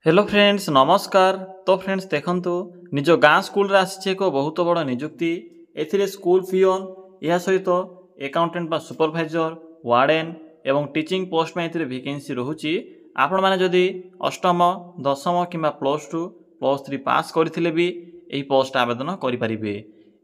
Hello friends नमस्कार। तो friends देखंतु निज गाँ स्कूल रे आसी एक बहुत बड़ नियुक्ति एथिरे स्कूल पिओन या सहित अकाउंटेंट बा सुपरवाइजर वार्डन एवं टीचिंग पोस्ट में एथिरे वैकेंसी रहुची। आपण माने जदि अष्टम दशम किंबा +2 +3 पास करथिले भी एही पोस्ट आवेदन करि परिबे।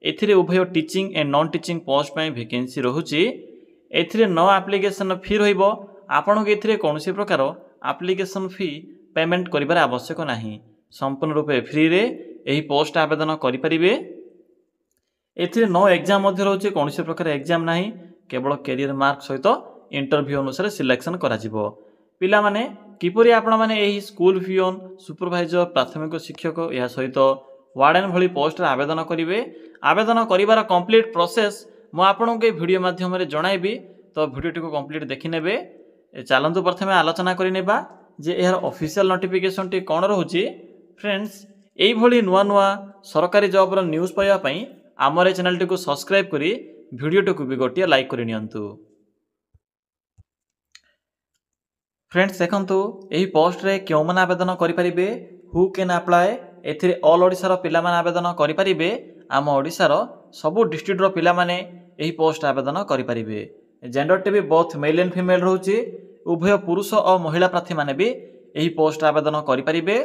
एथिरे उभय teaching and non teaching post में वैकेंसी रहुची। एथिरे नो एप्लिकेशन फी रहिबो। आपण के एथिरे कोनोसी प्रकार एप्लिकेशन फी पेमेंट करिबार आवश्यक नाही। संपूर्ण रूपे फ्री रे एही पोस्ट आवेदन करि परिबे। एथिरे नो एग्जाम मध्य रहउचे कोनोसी प्रकार एग्जाम नाही, केवल कैरियर मार्क सहित इंटरव्यू अनुसार सिलेक्शन करा जिवो। पिला माने किपरि आपण माने एही स्कूल पिओन सुपरवाइजर प्राथमिक शिक्षक या सहित वार्डन भली पोस्ट रे आवेदन करिवे। आवेदन करिबार कंप्लीट प्रोसेस मु आपन के वीडियो माध्यम रे जणाइबी। तो वीडियो टिको कंप्लीट देखि नेबे। चलंतु प्रथमे आलोचना करि नेबा जे यार ऑफिशियल नोटिफिकेशन टी कोन रहउची। फ्रेंड्स एई भली नुआ नुआ सरकारी जॉब रो न्यूज़ पाइबा पई हमर चैनल टी को सब्सक्राइब करी वीडियो टी को भी गोटिया लाइक करि नियंतु। फ्रेंड्स देखंतु एही पोस्ट रे केउ मन आवेदन करि परिबे, हु कैन अप्लाई। एथिरे ऑल ओडिसा रो पिला मन आवेदन करि परिबे। आम ओडिसा रो सबु डिस्ट्रिक्ट रो पिला माने एही पोस्ट आवेदन करि परिबे। जेंडर टी भी बोथ मेल एंड फीमेल रहउची। उभय पुरुष और महिला प्रार्थी माने भी एही पोस्ट आवेदन करि परिबे।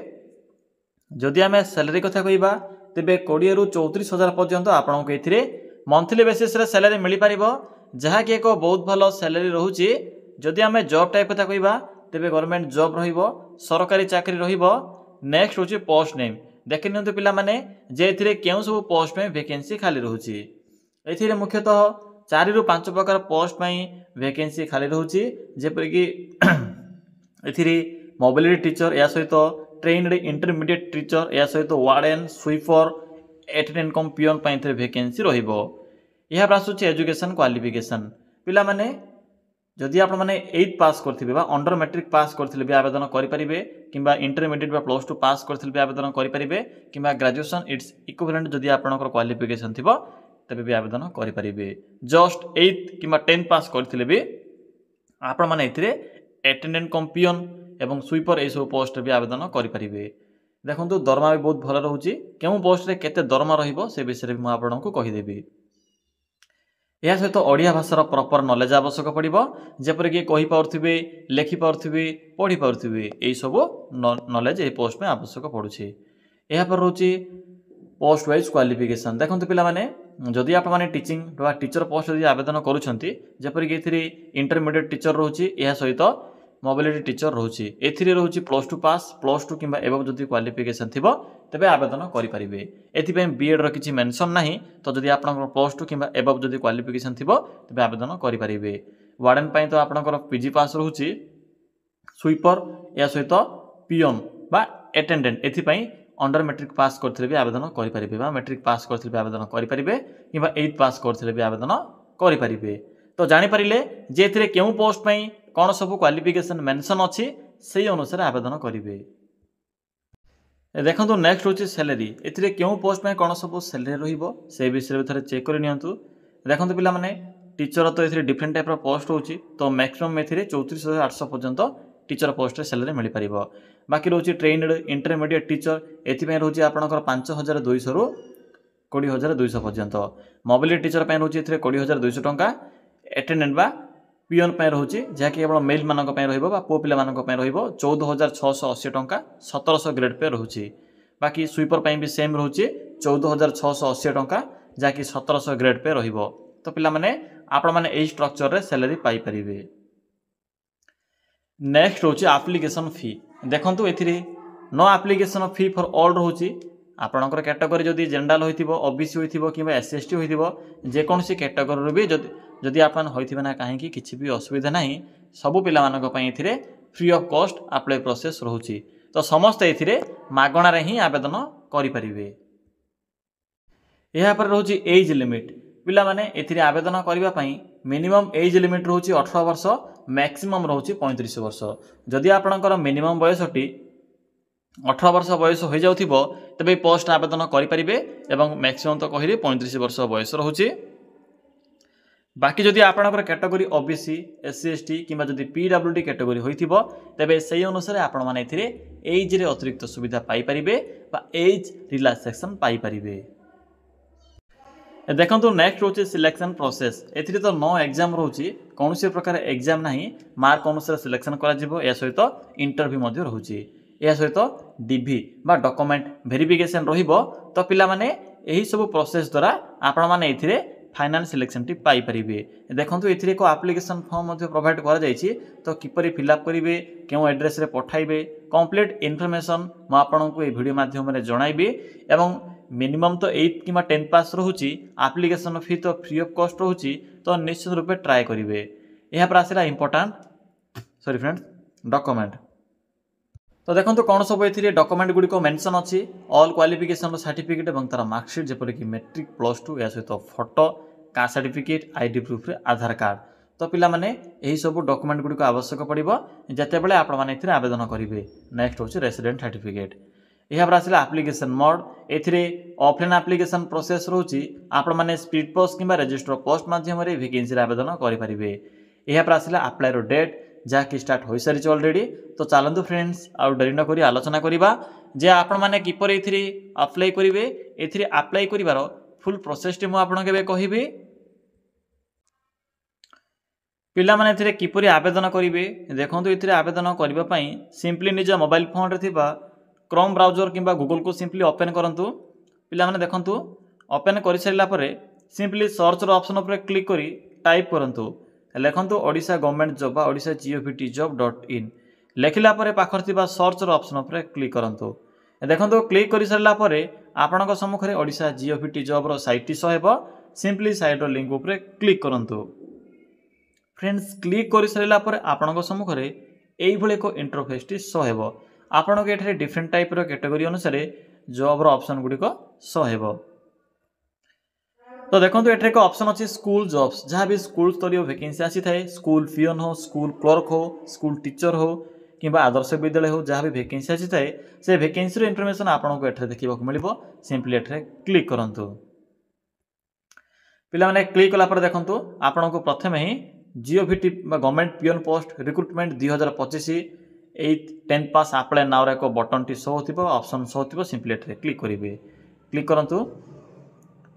जदि आमे सैलरी कथा कहिबा तेबे 20 रु 34,000 पर्यंत आपन को एथिरे मंथली बेसिस रे सैलरी मिली परिबो, जहा कि एक बहुत भलो सैलरी रहउची। जदि आमे जॉब टाइप कथा कहिबा तेबे गवर्नमेंट जॉब रहिबो, सरकारी चाकरी रहिबो। नेक्स्ट होची पोस्ट नेम। देखि नियंतु पिला माने जे एथिरे केउ सब पोस्ट में वैकेंसी खाली रहउची। एथिरे मुख्यतः 4 रु 5 प्रकार पोस्ट में वैकेंसी खाली रहउची। जेपर कि एथिरे मोबिलिटी टीचर या सहित ट्रेन्ड इंटरमीडिएट टीचर या सहित वार्डन स्वीपर अटेंडेंट कम पिओन पई एथिरे वैकेंसी रहिबो। यह प्रासुची एजुकेशन क्वालिफिकेशन। पिला माने जदि आपण माने 8 पास करथिबे बा अंडर मैट्रिक पास करथिले भी आवेदन करि परिबे, किंबा इंटरमीडिएट बा +2 पास करथिले भी आवेदन करि परिबे, किंबा ग्रेजुएशन इट्स इक्विवेलेंट जदि आपनकर क्वालिफिकेशन थिबो तबे भी आवेदन करि परिबे। जस्ट 8 किंबा 10 पास करथिले भी आपण माने एथिरे अटेंडेंट कम पिओन एवं स्वीपर ए सब पोस्ट भी आवेदन करि परिबे। देखंतु दरमा भी बहुत भलो रहउची। केउ पोस्ट रे केते दरमा रहिबो से विषय रे म आपनकु कहि देबी। या सहित ओडिया भाषार प्रॉपर नॉलेज आवश्यक पड़िबो, जेपर कि कहि पाउथिबे, लेखि पाउथिबे, पढि पाउथिबे। एई सब नॉलेज ए पोस्ट में आवश्यक पड़ुछि। एहा पर रहउची पोस्ट वाइज क्वालिफिकेशन। देखंतु पिला माने जदि आप माने टीचिंग वा टीचर पोस्ट जदि आवेदन करूछंती, जेपर कि एथिरे इंटरमीडिएट टीचर रहउची, एहा सहित मोबिलिटी टीचर रहउची। एथिरे रहउची +2 पास, +2 किंबा एबव जदि क्वालिफिकेशन थिबो तबे आवेदन करि परिबे। एथि पे बीएड रो किछि मेंशन नाही। तो जदि आपनकर +2 किंबा एबव जदि क्वालिफिकेशन थिबो तबे आवेदन करि परिबे। वार्डन पई तो आपनकर पीजी पास रहउची। स्वीपर या सहित पिओन बा अटेंडेंट एथि पई अंडर मैट्रिक पास करथिले भी आवेदन करि परिबे, बा मैट्रिक पास करथिले भी आवेदन करि परिबे, किंबा 8 पास करथिले भी आवेदन करि परिबे। तो जानि परिले जे एथिरे केउ पोस्ट पई कोन सब क्वालिफिकेशन मेंशन अछि सेही अनुसार आवेदन करिवे। देखंतु नेक्स्ट होची सैलरी। एथिरे केउ पोस्ट में कोन सब सैलरी रहिबो से विषय थरे चेक करि नियंतु। देखंतु पिला माने टीचर तो एथिरे डिफरेंट टाइप रो पोस्ट होची। तो मैक्सिमम एथिरे 34,800 पर्यंत टीचर पोस्ट रे सैलरी मिली परिबो। बाकी रहउची ट्रेन्ड इंटरमीडिएट टीचर एथि पे रहउची आपनकर 5,200 रु 20,200 पर्यंत। मोबिलिटी टीचर पे रहउची एथिरे 20,200 टंका। अटेंडेंट बा पिओन पे रहउची जे कि केवल मेल मानक पे रहिबो बा पो पिला मानक पे रहिबो 14,680 टंका 1700 ग्रेड पे रहउची। बाकी स्वीपर पे भी सेम रहउची 14,680 टंका जे कि 1700 ग्रेड पे रहिबो। तो पिला माने आपण माने एई स्ट्रक्चर रे सैलरी पाई परिबे। नेक्स्ट होची एप्लीकेशन फी। देखंतु एथिरे no application fee for all रहउची। आपनकर कैटेगरी जदि जनरल होइथिबो, ओबीसी होइथिबो किबा एसएसटी होइथिबो, जे कोनसी कैटेगरी रो भी जदि आपन होइथिबे ना काहे कि किछि भी असुविधा नाही। सबु पिला मानक पई एथिरे free of cost apply process रहउची। तो समस्त एथिरे मागणा रे ही आवेदन करि परिबे। एहा पर रहउची एज लिमिट। पिला माने एथिरे आवेदन करिबा पई मिनिमम एज लिमिट रहउची 18 वर्ष, मैक्सिमम रहउची 35 वर्ष। जदि आपनकर मिनिमम बयसटी 18 वर्ष बयस हो जाउथिबो तबे पोस्ट आवेदन करि परिबे, एवं मैक्सिमम तो कहिरे 35 वर्ष बयस रहउची। बाकी जदि आपणकर कैटेगरी ओबीसी एससी एसटी कि पीडब्ल्यूडी कैटेगरी होइथिबो तेबे सेही अनुसार आपण माने एथिरे एज रे अतिरिक्त सुविधा पाई परिबे बा एज रिलैक्सेशन पाई परिबे। देखंतु नेक्स्ट होची सिलेक्शन प्रोसेस। एथिरे तो नो एग्जाम रहउची, कोनोसी प्रकार एग्जाम नाही, मार्क अनुसार सिलेक्शन करा जिवो। या सहित इंटरव्यू मध्ये रहउची, या सहित डीवी बा डॉक्यूमेंट वेरिफिकेशन रहिबो। तो पिला माने एही सब प्रोसेस द्वारा आपण माने एथिरे फाइनाल सिलेक्शन टी पाई परिबे। देखंतु एथिरे को एप्लिकेशन फॉर्म मध्ये प्रोवाइड करा जायछि। तो किपरि फिलअप करिवे, केउ एड्रेस रे पठाइबे, कंप्लीट इन्फॉर्मेशन म आपनकु ए वीडियो माध्यम रे जणाइबे। एवं मिनिमम तो 8 किमा 10 पास रहउची, एप्लिकेशन फी तो फ्री ऑफ कॉस्ट रहउची। तो निश्चित रूपे ट्राई करिवे। एहा पर आसिला इंपोर्टेंट सॉरी फ्रेंड्स डॉक्यूमेंट। तो देखो कौन सब ए डॉक्यूमेंट गुड़ी मेंशन अच्छी ऑल क्वालिफिकेशन सर्टिफिकेट और तार मार्कशीट जेपरिक मैट्रिक प्लस टू या सहित photo caste certificate ID proof Aadhaar card. तो पिला माने यही सब डॉक्यूमेंट गुड़ी आवश्यक पड़ो जिते बड़े आपण मैंने आवेदन करेंगे। नेक्स्ट हूँ रेसिडेंट सर्टिफिकेट। यहाँ पर आसला एप्लिकेशन मोड। एथिरे ऑफलाइन एप्लिकेशन प्रोसेस रोची, आपण माने स्पीड पोस्ट किंबा रजिस्टर पोस्ट माध्यम वैकेंसी आवेदन करेंगे। यहाँ पर आसला अप्लाई डेट जहाँकि स्टार्ट हो सारी ऑलरेडी। तो चलतु फ्रेंड्स आउ डरी न करी आलोचना करवा जे आपण माने किपर एथिरे अप्लाई करेंगे। एथिरे अप्लाई करिवार फुल प्रोसेस टी मु आपण केबे कहिबी। पिला माने एथिरे किपरि आवेदन करेंगे देखंतु एथिरे आवेदन करबा पई सिंपली निज मोबाइल फोन रे थिबा क्रोम ब्राउजर किंबा गूगल को सिंपली ओपन करंतु। पिला माने देखंतु ओपन कर सारिला परे सिंपली सर्च रो ऑप्शन ऊपर क्लिक करी टाइप करंतु लेखंतु ओडिशा गवर्नमेंट जॉब बा ओडिशा govt.in लेखिला परे पाखर थिबा सर्च रो ऑप्शन ऊपर क्लिक करंतु। देखंतु क्लिक करि सारिला परे आपनक सम्मुखरे ओडिशा govt जॉब रो साइट शो हेबो। सिंपली साइट रो लिंक ऊपर क्लिक करंतु। फ्रेंड्स क्लिक कर सारा पर आपनक सम्मुखरे एई भले को इंटरफेस टी शो हेबो। आपनक एठारे डिफरेंट टाइप रो कैटेगरी अनुसार जॉब रो ऑप्शन गुडी को शो हेबो। तो देखो एठारे को ऑप्शन अछि स्कूल जॉब्स, जहाँ भी स्कूल स्तरीय वैकेंसी आसी थाए, स्कूल पियन हो, स्कूल क्लर्क हो, स्कूल टीचर हो किंबा आदर्श विद्यालय हो, जहाँ भी वैकेंसी आसी थाए से वैकेंसी रो इन्फॉर्मेशन आपनको एठारे देखिबा मिलिबो। सिंपली एठारे क्लिक करंतु। पिला माने क्लिक कला पर देखंतु आपनको प्रथमे ही GOVT government peon post recruitment 2025 10 pass apply now एक बटन टी शो होथिबो, ऑप्शन शो होथिबो। सिंपली एठारे क्लिक करिवे। क्लिक करंतु।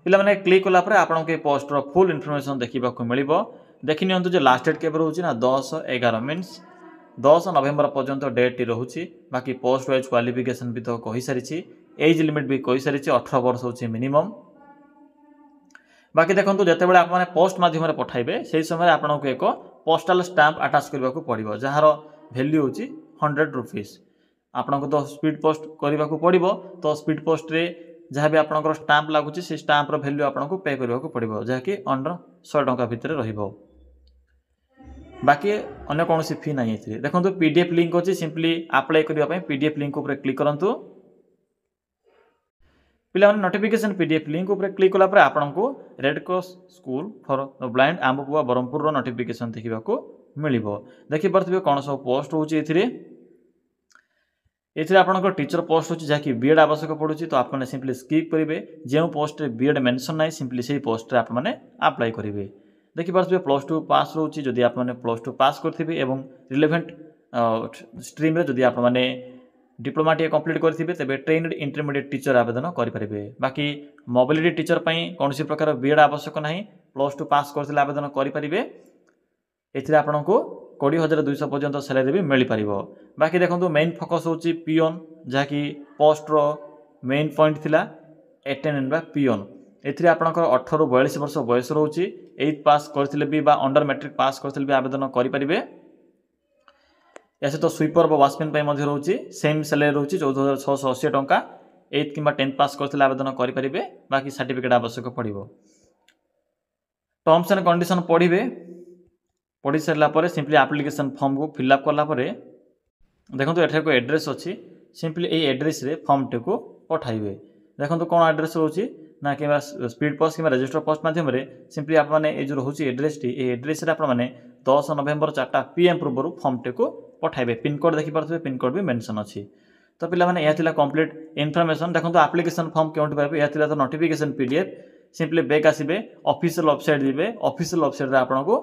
पिला माने क्लिक कला पर आपन के पोस्ट रो फुल इन्फॉर्मेशन देखिबा को मिलिबो। देखि नियंतु जे लास्ट डेट केबे रहउची ना 10/11 मींस 10 नवंबर पर्यंत डेट टी रहउची। बाकी पोस्ट वाइज क्वालिफिकेशन भी तो कहि सारिची, एज लिमिट भी कहि सारिची, 18 वर्ष होची मिनिमम। बाकी देखंतु जते बेले आप माने पोस्ट माध्यम रे पठाइबे सेही समय आपनको एक पोस्टल स्टैंप अटैच करबा को पड़िबो, जहार वैल्यू होची 100 रुपीस। आपनको तो स्पीड पोस्ट करबा को पड़िबो। तो स्पीड पोस्ट रे जहाँ भी आपनकर स्टैंप लागुची से स्टैंप रो वैल्यू आपनको पे करबा को पड़िबो, जहा कि अंडर 100 टंका भितर रहिबो। बाकी अन्य कोनोसी फी नाही एथि। देखंतु पीडीएफ लिंक होची, सिंपली अप्लाई करबा पई पीडीएफ लिंक ऊपर क्लिक करंतु। पिला माने नोटिफिकेशन पीडीएफ लिंक ऊपर क्लिक कला पर आपनको red cross school for the blind Ambapua Berhampur रो नोटिफिकेशन देखिबा को मिलिबो। देखि परथिबे कोन सब पोस्ट होची एथिरे। एथिरे आपनको टीचर पोस्ट होची जहा कि बीएड आवश्यक पडुची। तो आपने सिंपली स्किप करिवे। जे पोस्ट रे बीएड मेंशन नाही सिंपली सेही पोस्ट रे आपने अप्लाई करिवे। देखि परथिबे प्लस 2 पास रहउची, जदि आपने प्लस 2 पास करथिबे एवं रिलेवेंट स्ट्रीम रे जदि आपने डिप्लोमा टी कंप्लीट करथिबे तेबे ट्रेन्ड इंटरमीडिएट टीचर आवेदन करि परिबे। बाकी मोबिलिटी टीचर पई कोनोसी प्रकार बीएड आवश्यक नाही, प्लस 2 पास करथिले आवेदन करि परिबे। एथिरे आपनको 20,200 पर्यंत सैलरी भी मिल पारिबो। बाकी देखंतु मेन फोकस होची पियन, जहा कि पोस्ट रो मेन पॉइंट थिला अटेंडेंट बा पियन। एथिरे आपनकर 18 ରୁ 42 वर्ष बयस रहउची। 8 पास करथिले भी बा अंडर मैट्रिक पास करथिले भी आवेदन करि परिबे। ऐसे तो स्वीपर व वाचमैन पे मध्य रहउची सेम सैलरी रहउची 14,680 टंका। 8 किंबा 10 पास करथिले आवेदन करि परिबे। बाकी सर्टिफिकेट आवश्यक पड़िबो। टर्म्स एंड कंडीशन पढ़िबे। पढ़ी सारा पर सिंपली एप्लिकेशन फॉर्म को फिलअप कला पर देखो एठार को एड्रेस अच्छी। सिंपली ए एड्रेस रे फॉर्म टी को पठाइबे। देखो कौन एड्रेस रोची ना कि स्पीड पोस्ट कि रजिस्टर पोस्ट माध्यम सिंपली आपने जो रोचे एड्रेस टी एड्रेस रे आपने 10 नवंबर 4 PM पूर्व फॉर्म टी को पठाइबे। पिनकोड देखिपे पिनकोड भी मेंशन अच्छी। तो पिला माने यह थिला कंप्लीट इन्फॉर्मेशन। देखो एप्लिकेशन फॉर्म क्यों पाइबे, यह थिला तो नोटिफिकेशन पीडीएफ। सिंपली बैक आसबे ऑफिशियल वेबसाइट जीवे ऑफिशियल वेबसाइट रे आपनको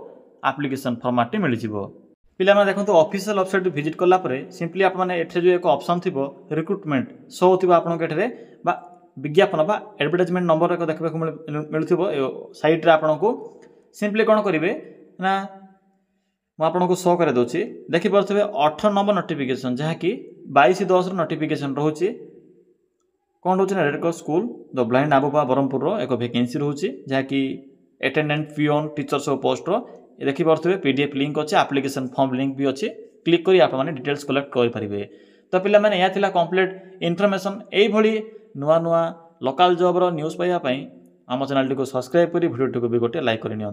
एप्लिकेशन फॉर्मेट मिल जिवो पिला माने देखंतु ऑफिशियल वेबसाइट विजिट कला परे सिंपली आप माने एठे जो एक ऑप्शन थिबो रिक्रुटमेंट शो होतिबो आपनको एठरे बा विज्ञापन बा एडवर्टाइजमेंट नंबर एक देखबा को मिलथिबो साइट रे आपनको सिंपली कोन करिवे ना मु आपनको शो करे दोछि देखि परथिबे 18 नंबर नोटिफिकेशन जहा कि 22/10 रो नोटिफिकेशन रहउछि कौन रोचे ना red cross school the blind Ambapua Brahmapur एक वैकेंसी रोचे जहाँकि अटेंडेंट पिओन टीचर्स पोस्ट देखी पारे पीडीएफ लिंक अच्छे एप्लिकेशन फॉर्म लिंक भी अच्छे क्लिक करी आप डिटेल्स कलेक्ट करेंगे तो पे यह कंप्लीट इनफॉरमेशन यही नुआ नुआ लोकल जॉब न्यूज़ पाइबा आम चैनल को सब्सक्राइब करी वीडियो को भी गोटे लाइक करनी।